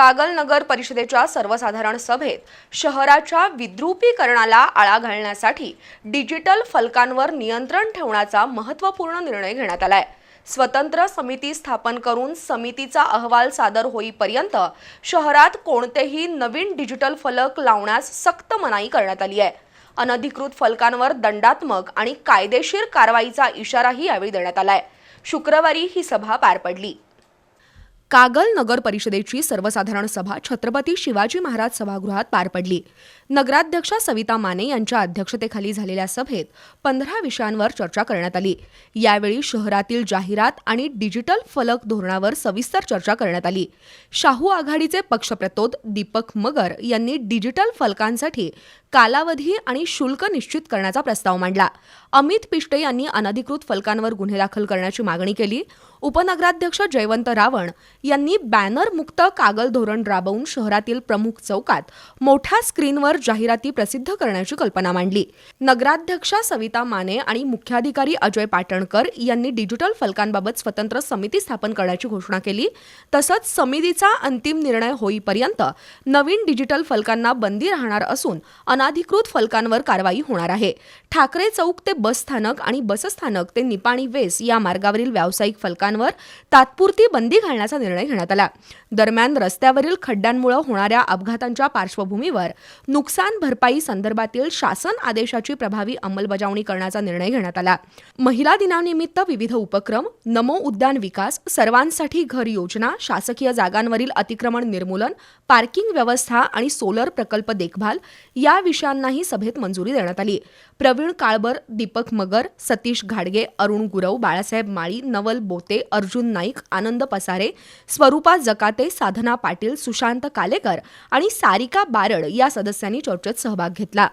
कागल नगर परिषदेच्या सर्वसाधारण सभेत शहराच्या विद्रुपीकरणाला आळा घालण्यासाठी डिजिटल फलकांवर नियंत्रण ठेवण्याचा महत्त्वपूर्ण निर्णय घेण्यात आलाय। स्वतंत्र समिती स्थापन करून समितीचा अहवाल सादर होईपर्यंत शहरात कोणतेही नवीन डिजिटल फलक लावण्यास सक्त मनाई करण्यात आली आहे। अनधिकृत फलकांवर दंडात्मक आणि कायदेशीर कारवाईचा इशाराही यावेळी देण्यात आलाय। शुक्रवारी ही सभा पार पडली। कागल नगर परिषदेची सर्वसाधारण सभा छत्रपती शिवाजी महाराज सभागृहात पार पडली। नगराध्यक्षा सविता माने यांच्या अध्यक्षतेखाली झालेल्या सभेत 15 विषयांवर चर्चा करण्यात आली। यावेळी शहरातील जाहिरात आणि डिजिटल फलक धोरणावर सविस्तर चर्चा करण्यात आली। शाहू आघाडीचे पक्षप्रतोद दीपक मगर यांनी डिजिटल फलकांसाठी कालावधी आणि शुल्क निश्चित करण्याचा प्रस्ताव मांडला। अमित पिष्टे यांनी अनधिकृत फलकांवर गुन्हे दाखल करण्याची मागणी केली। उपनगराध्यक्ष जयवंत रावण यांनी बॅनर मुक्त कागल धोरण राबवून शहरातील प्रमुख चौकात मोठ्या स्क्रीनवर जाहिराती प्रसिद्ध करण्याची कल्पना मांडली। नगराध्यक्षा सविता माने आणि मुख्याधिकारी अजय पाटणकर यांनी डिजिटल फलकांबाबत स्वतंत्र समिती स्थापन करण्याची घोषणा केली। तसंच समितीचा अंतिम निर्णय होईपर्यंत नवीन डिजिटल फलकांना बंदी राहणार असून अनधिकृत फलकांवर कारवाई होणार आहे। ठाकरे चौक ते बस स्थानक आणि बसस्थानक ते निपाणी वेस या मार्गावरील व्यावसायिक फलकांवर तात्पुरती बंदी घालण्याचा निर्णय घेण्यात आला। दरम्यान रस्त्यावरील खड्ड्यांमुळे होणाऱ्या अपघातांच्या पार्श्वभूमीवर नुकसान भरपाई संदर्भातील शासन आदेशाची प्रभावी अंमलबजावणी करण्याचा निर्णय घेण्यात आला। महिला दिनानिमित्त विविध उपक्रम, नमो उद्यान विकास, सर्वांसाठी घर योजना, शासकीय जागांवरील अतिक्रमण निर्मूलन, पार्किंग व्यवस्था आणि सोलर प्रकल्प देखभाल या विषयांनाही सभेत मंजुरी देण्यात आली। प्रवीण काळबर, दीपक मगर, सतीश घाडगे, अरुण गुरव, बाळासाहेब माळी, नवल बोते, अर्जुन नाईक, आनंद पसारे, स्वरूपा जकाते, साधना पाटील, सुशांत कालेकर आणि सारिका बारड या सदस्यांनी चर्चेत सहभाग घेतला।